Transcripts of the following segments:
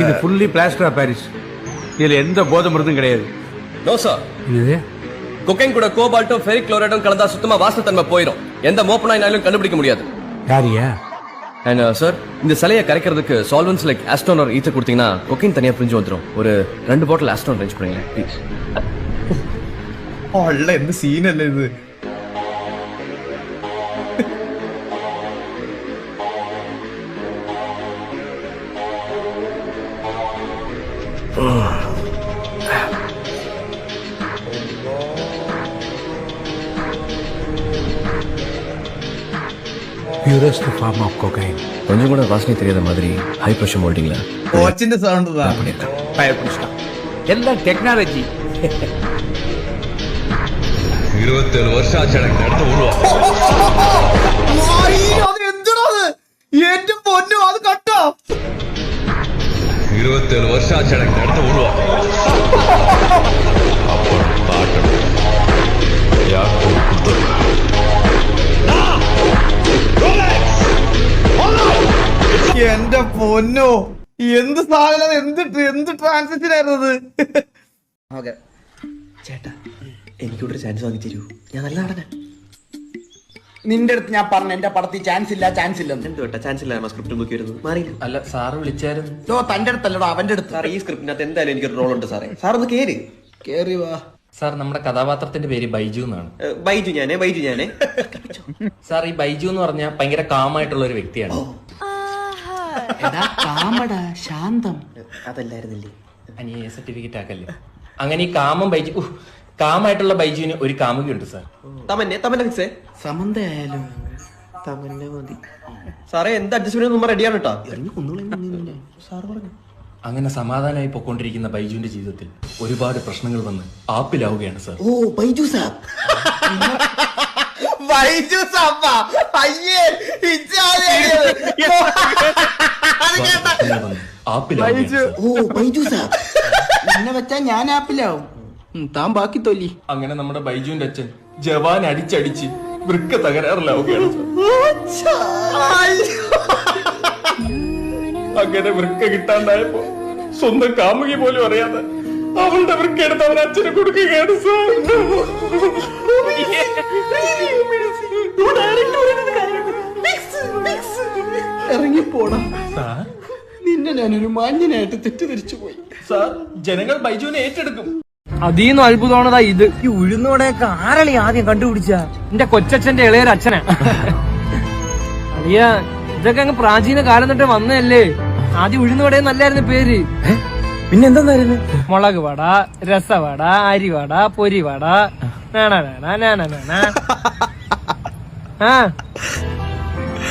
இது fully plaster of Paris. இதுல எந்த போதை மருந்தும் கிடையாது. No sir. இது கொக்கைன் கூட கோபால்ட்டும் ஃபெரிக் குளோரைடும் கலந்தா சுத்தமா வாசத்தன்மை போயிடும். எந்த மோப்பனாயினாலும் கண்டுபிடிக்க முடியாது. யாரியா? அண்ட் சார், இந்த சிலையை கரைக்கிறதுக்கு சால்வன்ஸ் லைக் ஆஸ்டோன் ஒரு ஈத்த கொடுத்தீங்கன்னா கொக்கைன் தனியா பிரிஞ்சு வந்துடும். ஒரு 2 பாட்டில் ஆஸ்டோன் அரேஞ்ச் பண்ணுங்களேன் ப்ளீஸ். എന്ത് സീനല്ലേ ഇത്? Purest form of cocaine. கொஞ்சம் கூட வாசனை தெரியாத மாதிரி ஹை ப்ரெஷர் மோல்டிங்ல കോച്ചിന്റെ സൗണ്ട് பண்ணிருக்கேன். எல்லாம் டெக்னாலஜி. 27 வருஷம் ஆச்சு எனக்கு நடத்த விடுவோம். ഏറ്റവും പൊന്നു അത് കട്ടോ. 27 வருஷம் ஆச்சு எனக்கு நடத்த விடுவோம். அப்புறம் பாட்டணும் யாருக்கும் എന്റെ പൊന്നോ, എന്ത് സാധനം, എന്ത് ട്രാൻസിഷൻ ആയിരുന്നത്. ചേട്ടാ എനിക്കൂടെ ചാൻസ് വാങ്ങി തരൂ, ഞാൻ നല്ല നടനാ. നിന്റെ അടുത്ത് ഞാൻ പറഞ്ഞു എന്റെ പടത്തിൽ ചാൻസ് ഇല്ല എന്ത് കേട്ടാ ചാൻസ് ഇല്ല, സ്ക്രിപ്റ്റ് നോക്കി വരുന്നു മാറിയില്ല. അല്ല സാറ് വിളിച്ചായിരുന്നു. ലോ തന്റെ അടുത്തല്ലടോ അവന്റെ അടുത്ത്. സാർ ഈ സ്ക്രിപ്റ്റിനകത്ത് എന്തായാലും എനിക്കൊരു റോൾ ഉണ്ട് സാറേ. സാർ ഒന്ന് കേറി വാ. സാർ നമ്മുടെ കഥാപാത്രത്തിന്റെ പേര് ബൈജു എന്നാണ്. ബൈജു ഞാനേ സാർ ഈ ബൈജു എന്ന് പറഞ്ഞാൽ ഭയങ്കര കാമായിട്ടുള്ള ഒരു വ്യക്തിയാണ്. ശാന്തം അതല്ലായിരുന്നില്ലേ. അനിയ സർട്ടിഫിക്കറ്റ് ആക്കല്ലേ. അങ്ങനെ ഈ കാമം ബൈജു കാമായിട്ടുള്ള ബൈജുവിന് ഒരു കാമുകയുണ്ട് സാർ. തമന്നെ ഫിക്സേ. സമന്ത ആയാലും തമന്നെ മതി സാറേ. എന്ത് അഡ്ജസ്റ്റ്മെന്റ് നമ്മൾ റെഡിയാണ് കേട്ടോ. സാർ പറഞ്ഞു. അങ്ങനെ സമാധാനമായി പൊക്കോണ്ടിരിക്കുന്ന ബൈജുവിന്റെ ജീവിതത്തിൽ ഒരുപാട് പ്രശ്നങ്ങൾ വന്ന് ആപ്പിലാവുകയാണ് സാർ. ഓ ബൈജു സാർ. ബൈജു സാപ്പ അയ്യേ ആപ്പിലാവുകയാണ് സാർ. ഓ ബൈജു സാർ. എന്നെ വെച്ചാ ഞാൻ ആപ്പിലാവും, താൻ ബാക്കി തൊല്ലി. അങ്ങനെ നമ്മുടെ ബൈജുവിന്റെ അച്ഛൻ ജവാൻ അടിച്ചടിച്ച് വൃക്ക തകരാറിലാവുകയാണ് സാർ. അങ്ങനെ വൃക്ക കിട്ടാണ്ടായപ്പോ സ്വന്തം കാമുകി പോലും അറിയാതെ അവളുടെ വൃക്ക എടുത്ത് അവൻ അച്ഛന് കൊടുക്കുകയാണ് സാർ. ഇറങ്ങിപ്പോടാ സാർ, നിന്നെ ഞാനൊരു മാന്യനായിട്ട് തെറ്റിദ്ധരിച്ചു പോയി. സാർ ജനങ്ങൾ ബൈജുവിനെ ഏറ്റെടുക്കും. അതീന്ന് അത്ഭുതമാണതാ ഇത്. ഈ ഉഴുന്നോടെയൊക്കെ ആരളി ആദ്യം കണ്ടുപിടിച്ച? എന്റെ കൊച്ചച്ഛന്റെ ഇളയൊരച്ഛനാ. അളിയ ഇതൊക്കെ അങ്ങ് പ്രാചീന കാലം തൊട്ട് വന്നതല്ലേ. ആദ്യം ഉഴുന്നോടെ നല്ലായിരുന്നു പേര്. പിന്നെന്തായിരുന്നു? മുളക് വട, രസവട, അരിവട, പൊരിവട. ആ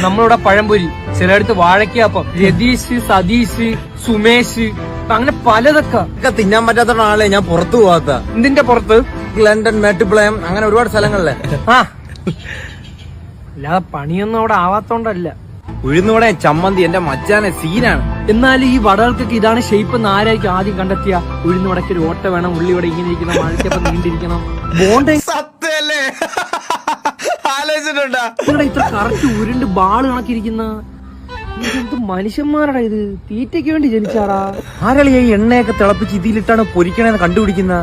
നമ്മളിവിടെ പഴംപൊരി, ചിലയിടത്ത് വാഴയ്ക്കാപ്പം, രതീഷ്, സതീഷ്, സുമേഷ്, അങ്ങനെ പലതൊക്കെ തിന്നാൻ പറ്റാത്ത ആളെ ഞാൻ പുറത്തു പോകാത്ത. ഇതിന്റെ പുറത്ത് ലണ്ടൻ, മേട്ടുപ്ലയം, അങ്ങനെ ഒരുപാട് സ്ഥലങ്ങളിലെ. ആ അല്ലാതെ പണിയൊന്നും അവിടെ ആവാത്തോണ്ടല്ല. ഉഴുന്നൂടെ ചമ്മന്തി എന്റെ മച്ചാനെ സീനാണ്. എന്നാലും ഈ വടകൾക്കൊക്കെ ഇതാണ് ഷേപ്പ് എന്ന് ആരായിരിക്കും ആദ്യം കണ്ടെത്തിയ? ഉഴുന്നുവടയ്ക്ക് ഒരു ഓട്ട വേണം, ഉള്ളിവട ഇങ്ങനെ ഇരിക്കണം, വാഴയ്ക്കപ്പം നീണ്ടിരിക്കണം, ബോണ്ട സത്യല്ലേ ആലോചിച്ചിട്ടുണ്ടാ? ഇത്ര കറക്റ്റ് ഉരുണ്ട് ബാള് കണക്കിരിക്കുന്ന എന്ത് മനുഷ്യന്മാരടാ ഇത്? തീറ്റയ്ക്ക് വേണ്ടി ജനിച്ചാടാ. ആരളിയ ഈ എണ്ണയൊക്കെ തിളപ്പിച്ച് ഇതിലിട്ടാണ് പൊരിക്കണേന്ന് കണ്ടുപിടിക്കുന്ന?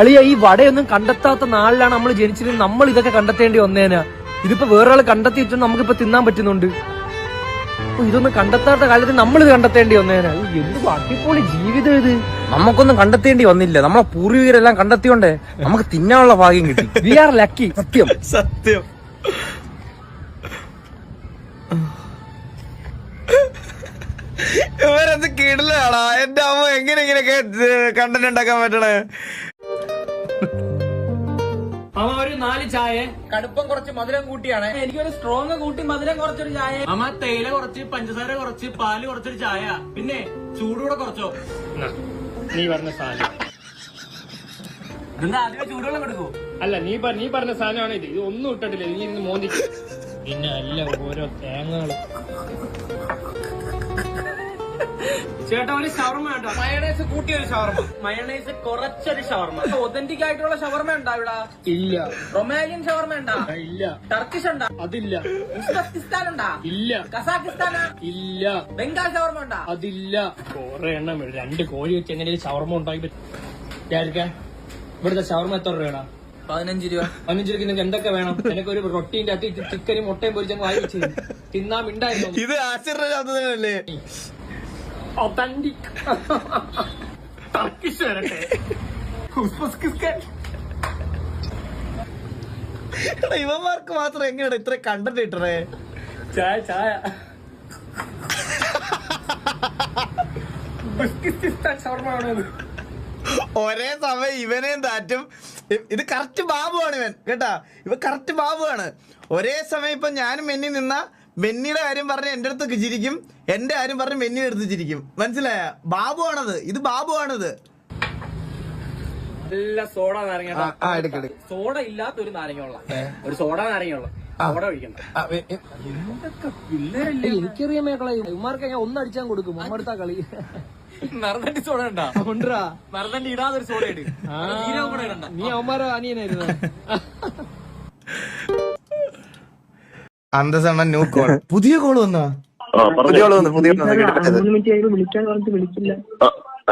അളിയ ഈ വടയൊന്നും കണ്ടെത്താത്ത നാളിലാണ് നമ്മൾ ജനിച്ചിരുന്നത്. നമ്മൾ ഇതൊക്കെ കണ്ടെത്തേണ്ടി വന്നേനാ. ഇതിപ്പോ വേറൊരാൾ കണ്ടെത്തിയിട്ട് നമുക്കിപ്പോ തിന്നാൻ പറ്റുന്നുണ്ട്. ഇതൊന്നും കണ്ടെത്താത്ത കാലത്ത് നമ്മളിത് കണ്ടെത്തേണ്ടി വന്നേനാ. എന്ത് അടിപൊളി ജീവിതം ഇത്. നമുക്കൊന്നും കണ്ടെത്തേണ്ടി വന്നില്ല, നമ്മളെ പൂർവികരെല്ലാം കണ്ടെത്തിയോണ്ടേ നമുക്ക് തിന്നാനുള്ള ഭാഗ്യം കിട്ടി. We are lucky. സത്യം സത്യം. ഇവരത് കിടലാടാ. എന്റെ അമ്മ എങ്ങനെ ഇങ്ങനെയൊക്കെ കണ്ടന്റ് ഉണ്ടാക്കാൻ പറ്റണേ? അമ്മ ഒരു 4 ചായ, കടുപ്പം കുറച്ച് മധുരം കൂട്ടിയാണ്. എനിക്കൊരു സ്ട്രോങ് കൂട്ടി മധുരം കുറച്ചൊരു ചായ. അമ്മ തേയില കുറച്ച്, പഞ്ചസാര കുറച്ച്, പാല് കുറച്ചൊരു ചായ, പിന്നെ ചൂടുകൂടെ കുറച്ചോ. നീ പറഞ്ഞ സാധനം ഇതെന്താ ആദ്യമേ ചൂടുവെള്ളം കൊടുക്കൂ? അല്ല നീ പറഞ്ഞ സാധനമാണ് ഇത്. ഇത് ഒന്നും ഇട്ടിട്ടില്ല. നീ ഇന്ന് മോന്തിക്ക്. പിന്നെ അല്ല ഓരോ തേങ്ങകള് ചേട്ടാ ഒരു ഷവർമ വേണ്ട, മയണൈസ് കൂട്ടിയൊരു ഷവർമ, മയണൈസ് കുറച്ചൊരു ഷവർമ. ഒതന്റിക് ആയിട്ടുള്ള ഷവർമ ഉണ്ടോ ഇവിടെ? ഇല്ല. റൊമാനിയൻ ഷവർമ ഉണ്ടോ? ഇല്ല. ടർക്കിഷ് ഉണ്ടോ? അതില്ല. ഉസ്ബെക്കിസ്ഥാൻ ഉണ്ടോ? ഇല്ല. കസാഖിസ്ഥാൻ ഇല്ല. ബംഗാൾ ഷവർമ ഉണ്ടോ? അതില്ല. കുറെ എണ്ണം 2 കോഴി വെച്ച് എങ്ങനെ ഷവർമ ഉണ്ടാക്കി ഇവിടുത്തെ ഷവർമ എത്ര രൂപയാണ്? 15 രൂപ. 15 രൂപയ്ക്ക് നിങ്ങൾക്ക് എന്തൊക്കെ വേണം? എനിക്ക് ഒരു റൊട്ടീന്റെ അകത്ത് ചിക്കനും മുട്ടയും പൊരിച്ച് വായി വെച്ച് തിന്നാൻ ഉണ്ടായിരുന്നു. ഇത് ആശ്ചര്യല്ലേ? ഒതന്റിക് ടർക്കിഷ് വരട്ടെ. ഉസ്ബെക്കിസ്ഥാൻ. ഇവന്മാർക്ക് മാത്രം എങ്ങനെയാണ് ഇത്ര കണ്ടന്റ് ഇട്ടേ? ചായ ഉസ്ബെക്കിസ്ഥാൻ ഷവർമ ആണോ? ഒരേ സമയം ഇവനെയും താറ്റും. ഇത് കറക്റ്റ് ബാബുവാണ് ഇവൻ കേട്ടാ. ഇവ കറക്റ്റ് ബാബുവാണ്. ഒരേ സമയം ഇപ്പൊ ഞാനും മെന്നി നിന്ന മെന്നിയുടെ കാര്യം പറഞ്ഞ് എന്റെ അടുത്ത് ചിരിക്കും, എന്റെ കാര്യം പറഞ്ഞ് മെന്നിയുടെ അടുത്ത് ചിരിക്കും. മനസ്സിലായ? ബാബുവാണത്. ഇത് ബാബുവാണിത്. നല്ല സോഡ നാരങ്ങ. സോഡ ഇല്ലാത്തൊരു നാരങ്ങയുള്ള ഒരു സോഡ നാരങ്ങയുള്ള സോഡ ഒഴിക്കണ്ട. പിള്ളേരല്ലേ, എനിക്കറിയാൻ മേക്കളെ. ഇവന്മാർക്ക് ഞാൻ ഒന്നടിച്ചാൻ കൊടുക്കും. അമ്മടുത്ത കളി. മറന്നണ്ടി സോഡ ഉണ്ടാ കൊണ്ടുറാ. മറന്നണ്ടി ഇടാതൊരു സോഡ ഇട്. നീ അവന്മാരോ അനിയനായിരുന്നു. അന്തസമ്മൻ ന്യൂ കോൾ. പുതിയ കോള് വന്നാ?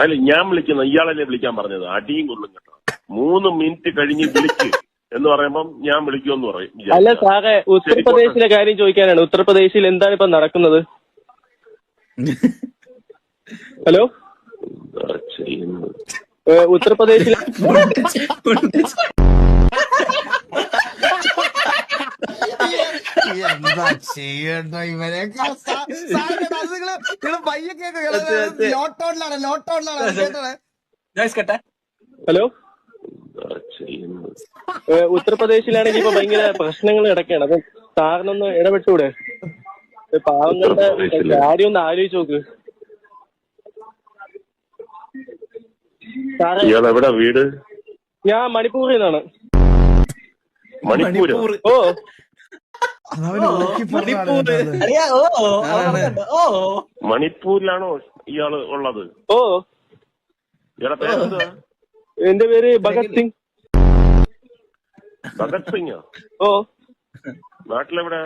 അല്ല ഞാൻ വിളിക്കുന്ന ഇയാളല്ലേ വിളിക്കാൻ പറഞ്ഞത്? അടിയും കൊള്ളും കേട്ടോ. 3 മിനിറ്റ് കഴിഞ്ഞ് വിളിക്ക് എന്ന് പറയുമ്പം ഞാൻ വിളിക്കുമെന്ന് പറയും. അല്ല സാറേ, ഉത്തർപ്രദേശിലെ കാര്യം ചോദിക്കാനാണ്. ഉത്തർപ്രദേശിൽ എന്താണ് ഇപ്പൊ നടക്കുന്നത്? ഹലോ, ഉത്തർപ്രദേശിൽ എന്താ ചെയ്യണ്ടോ ഇവരെയൊക്കെ? ഹലോ, ഉത്തർപ്രദേശിലാണെങ്കിൽ ഇപ്പൊ ഭയങ്കര പ്രശ്നങ്ങൾ കിടക്കുകയാണ്. അപ്പൊ സാറിനൊന്ന് ഇടപെട്ടൂടെ? പാവങ്ങളുടെ കാര്യം ഒന്ന് ആലോചിച്ച് നോക്ക്. എവിടെ വീട്? ഞാൻ മണിപ്പൂരിൽ നിന്നാണ്. മണിപ്പൂര്? ഓ, മണിപ്പൂരിലാണോ ഇയാള് ഉള്ളത്? ഓ, ഇയാളെ പേരെന്താ? എന്റെ പേര് ഭഗത് സിംഗ്. ഭഗത് സിംഗോ? ഓ. നാട്ടിലെവിടെ?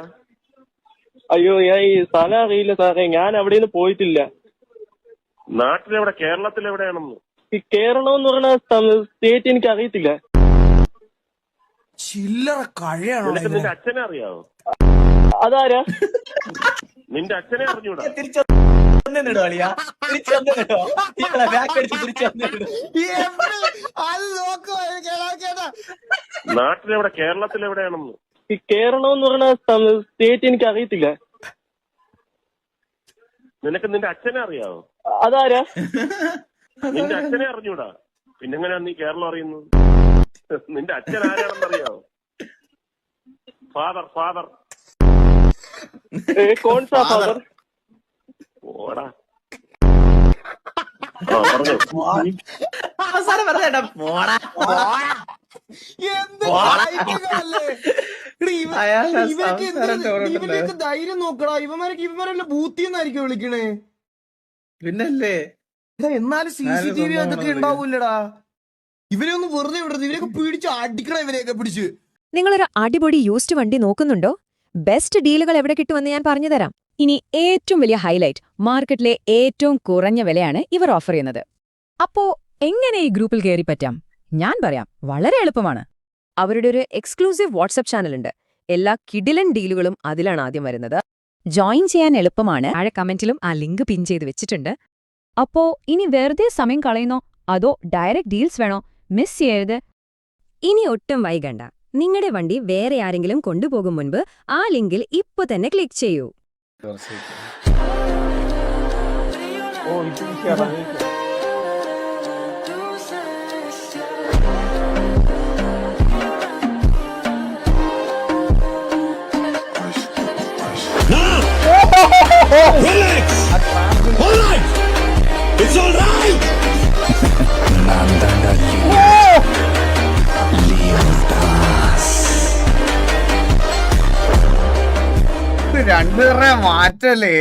അയ്യോ, ഞാൻ ഈ സ്ഥലം അറിയില്ല സാറേ. ഞാൻ അവിടെ നിന്ന് പോയിട്ടില്ല. നാട്ടിലെവിടെ? കേരളത്തിലെവിടെയാണെന്ന്? ഈ കേരളം എന്ന് പറയുന്ന സ്റ്റേറ്റ് എനിക്ക് അറിയത്തില്ല. ചില്ലറ കഴിയാണോ? നിന്റെ അച്ഛനെ അറിയാവോ? അതാരാ? നിന്റെ അച്ഛനെ അറിഞ്ഞൂടാ? നാട്ടിലെവിടെ? കേരളത്തിലെവിടെയാണെന്ന്? ഈ കേരളം എന്ന് പറയുന്ന സ്റ്റേറ്റ് എനിക്ക് അറിയത്തില്ല. നിനക്ക് നിന്റെ അച്ഛനെ അറിയാവോ? അതാരാ? നിന്റെ അച്ഛനെ അറിഞ്ഞൂടാ? പിന്നെങ്ങനെയാ നീ കേരളം അറിയുന്നത്? നിന്റെ അച്ഛൻ ആരാണെന്ന് അറിയാവോ? ഫാദർ. കോൺ സാ ഫാദർ? ഓടാ. പറഞ്ഞു. അവസാനം പറഞ്ഞേട്ടാ പോടാ. ഇവന്റെയൊക്കെ ധൈര്യം നോക്കടാ. ഇവന്മാരല്ല ബൂത്തിന്നായിരിക്കും വിളിക്കണേ. പിന്നല്ലേ? എന്നാലും CCTV അതൊക്കെ ഉണ്ടാവൂലടാ. ഇവരെ ഒന്ന് വെറുതെ വിടരുത്. ഇവരെയൊക്കെ പിടിച്ച് അടിക്കണം. ഇവരെയൊക്കെ പിടിച്ച്. നിങ്ങളൊരു അടിപൊളി യൂസ്ഡ് വണ്ടി നോക്കുന്നുണ്ടോ? ബെസ്റ്റ് ഡീലുകൾ എവിടെ കിട്ടുമെന്ന് ഞാൻ പറഞ്ഞുതരാം. ഇനി ഏറ്റവും വലിയ ഹൈലൈറ്റ്, മാർക്കറ്റിലെ ഏറ്റവും കുറഞ്ഞ വിലയാണ് ഇവർ ഓഫർ ചെയ്യുന്നത്. അപ്പോ എങ്ങനെ ഈ ഗ്രൂപ്പിൽ കയറി പറ്റാം? ഞാൻ പറയാം, വളരെ എളുപ്പമാണ്. അവരുടെ ഒരു എക്സ്ക്ലൂസീവ് വാട്സ്ആപ്പ് ചാനലുണ്ട്. എല്ലാ കിഡിലൻ ഡീലുകളും അതിലാണ് ആദ്യം വരുന്നത്. ജോയിൻ ചെയ്യാൻ എളുപ്പമാണ്. താഴെ കമന്റിലും ആ ലിങ്ക് പിൻ ചെയ്ത് വെച്ചിട്ടുണ്ട്. അപ്പോ ഇനി വെറുതെ സമയം കളയുന്നോ അതോ ഡയറക്റ്റ് ഡീൽസ് വേണോ? മിസ് ചെയ്യരുത്. ഇനി ഒട്ടും വൈകണ്ട. നിങ്ങളുടെ വണ്ടി വേറെ ആരെങ്കിലും കൊണ്ടുപോകും മുൻപ് ആ ലിങ്കിൽ ഇപ്പൊ തന്നെ ക്ലിക്ക് ചെയ്യൂ. രണ്ടുപേരുടെ മാറ്റല്ലേ?